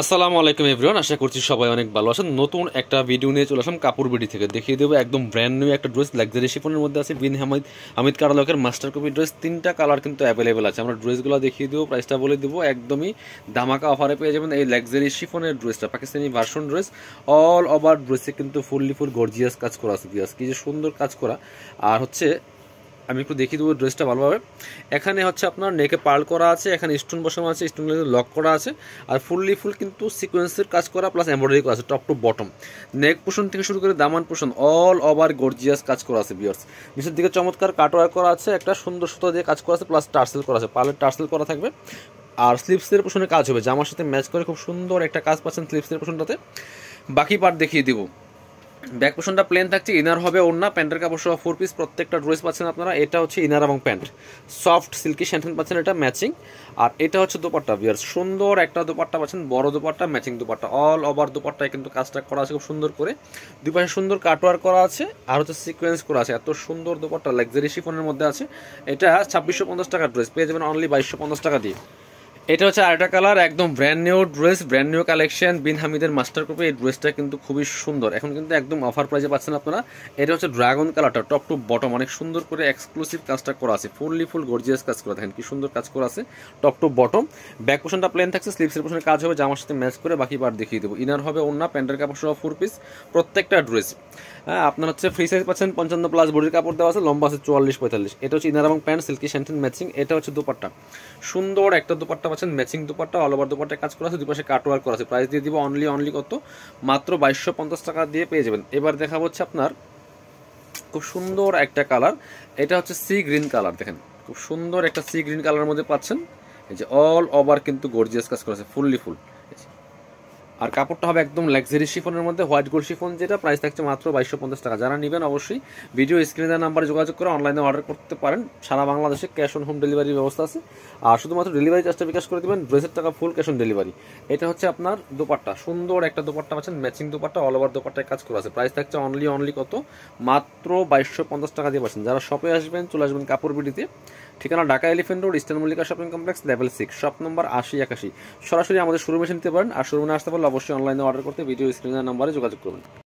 আসসালামু আলাইকুম এভরিওয়ান, আশা করছি সবাই অনেক ভালো আছেন। নতুন একটা ভিডিও নিয়ে চলে আসলাম কাপড় বিডি থেকে। দেখিয়ে দেবো একদম ব্র্যান্ড নিউ একটা ড্রেস, লাক্সারি শিফনের মধ্যে আছে বিন হামিদ কারালকের মাস্টার কপি ড্রেস। 3টা কালার কিন্তু অ্যাভেলেবেল আছে। আমরা ড্রেসগুলো দেখিয়ে দেবো, প্রাইসটা বলে দেবো। একদমই ধামাকা অফারে পেয়ে যাবেন এই লাক্সারি শিফনের ড্রেসটা, Pakistani version dress. All over ড্রেসে কিন্তু ফুল গর্জিয়াস কাজ করা আছে। কি যে সুন্দর কাজ করা। আর হচ্ছে আমি একটু দেখিয়ে দেবো ড্রেসটা ভালোভাবে। এখানে হচ্ছে আপনার নেকে পার্ল করা আছে, এখানে স্টোন বসানো আছে, স্টোন লক করা আছে। আর ফুল কিন্তু সিকোয়েন্সের কাজ করা প্লাস এমব্রয়ডারি করা আছে top to bottom. Neck portion থেকে শুরু করে দামান পোর্শন অল ওভার গর্জিয়াস কাজ করা আছে ভিউয়ার্স। নিচের দিকে চমৎকার কাটওয়ার্ক করা আছে, একটা সুন্দর সুতো দিয়ে কাজ করা আছে, প্লাস টার্সেল করা আছে, পার্লের টার্সেল করা থাকবে। আর স্লিপসের পোর্শনে কাজ হবে, জামার সাথে ম্যাচ করে খুব সুন্দর একটা কাজ পাচ্ছেন স্লিপসের পোর্শনটাতে। বাকি পার্ট দেখিয়ে দিব। ব্যাক পোর্শনটা প্লেন থাকছে, ইনার হবে ওড়না, প্যান্টের কাপড় সহ 4 পিস প্রত্যেকটা ড্রেস পাচ্ছেন আপনারা। এটা হচ্ছে ইনার এবং প্যান্ট, সফট সিল্কি শ্যান্টেন পাচ্ছেন, এটা ম্যাচিং। আর এটা হচ্ছে দোপাট্টা ভিউয়ার্স, সুন্দর একটা দোপাট্টা পাচ্ছেন, বড় dupatta, matching dupatta. All over দোপাট্টায় কিন্তু কাজটা করা আছে খুব সুন্দর করে, দুই পাশে সুন্দর কাটওয়ার্ক করা আছে, আর হচ্ছে সিকোয়েন্স করা আছে। এত সুন্দর দোপাট্টা লাক্সারি শিফনের মধ্যে আছে। এটা 2650 টাকার ড্রেস, পেয়ে যাবেন অনলি 2250 টাকা দিয়ে। এটা হচ্ছে আরেকটা কালার, একদম brand new dress, brand new collection, Bin হামিদের মাস্টার কপি। এই ড্রেসটা কিন্তু খুবই সুন্দর, এখন কিন্তু একদম অফার প্রাইসে পাচ্ছেন আপনারা। এটা হচ্ছে ড্রাগন কালারটা, টপ টু বটম অনেক সুন্দর করে এক্সক্লুসিভ কাজটা করা আছে, ফুল গর্জিয়াস কাজ করা। দেখেন কি সুন্দর কাজ করা আছে টপ টু বটম। ব্যাক পোর্শনটা প্লেন থাকছে, স্লিভসের পোর্শনে কাজ হবে, জামার সাথে ম্যাচ করে বাকি পার্ট দেখিয়ে দেবো। ইনার হবে ওড়না, প্যান্টের কাপড় সহ 4 পিস প্রত্যেকটা ড্রেস। হ্যাঁ, আপনার হচ্ছে ফ্রি সাইজ পাচ্ছেন 55+ বডির কাপড় দেওয়া আছে, লম্বা আছে 44-45। এটা হচ্ছে ইনার এবং প্যান্ট সিল্কি শ্যান্টেন ম্যাচিং। এটা হচ্ছে দোপাট্টা, সুন্দর একটা দোপাট্টা পাচ্ছেন, ম্যাচিং দোপাট্টা, অল ওভার দোপাট্টায় কাজ করা আছে, দুই পাশে কাটওয়ার্ক করা আছে। প্রাইস দিয়ে দিব অনলি কত, মাত্র 2250 টাকা দিয়ে পেয়ে যাবেন। এবার দেখা হচ্ছে আপনার খুব সুন্দর একটা কালার, এটা হচ্ছে সি গ্রিন কালার। দেখেন খুব সুন্দর একটা সি গ্রিন কালারের মধ্যে পাচ্ছেন। এই যে অল ওভার কিন্তু গর্জিয়াস কাজ করা আছে ফুল। আর কাপড়টা হবে একদম লাক্সারি শিফনের মধ্যে, হোয়াইট গোল্ড শিফন, যেটা প্রাইস থাকছে মাত্র 2250 টাকা। যারা নেবেন অবশ্যই ভিডিও স্ক্রিনে দেওয়া নাম্বারে যোগাযোগ করে অনলাইনে অর্ডার করতে পারেন। সারা বাংলাদেশে ক্যাশ অন হোম ডেলিভারির ব্যবস্থা আছে। আর শুধুমাত্র ডেলিভারি চার্জটা বিকাশ করে দেবেন, ড্রেসের টাকা ফুল ক্যাশ অন ডেলিভারি। এটা হচ্ছে আপনার দোপাট্টা, সুন্দর একটা দোপাট্টা পাচ্ছেন, ম্যাচিং দোপাট্টা, অল ওভার দোপাট্টায় কাজ করা আছে। প্রাইস থাকছে অনলি কত, মাত্র 2250 টাকা দিয়ে পাচ্ছেন। যারা শপে আসবেন চলে আসবেন কাপড় বিডিতে, ঠিকানা Dhaka elephant road, eastern Mallika shopping complex, level 6, shop number 8081। সরাসরি আমাদের শোরুমে এসে নিতে পারেন, আর শোরুমে আসতে পারলে অবশ্যই অনলাইনে অর্ডার করতে ভিডিও স্ক্রিনের নাম্বারে যোগাযোগ করবেন।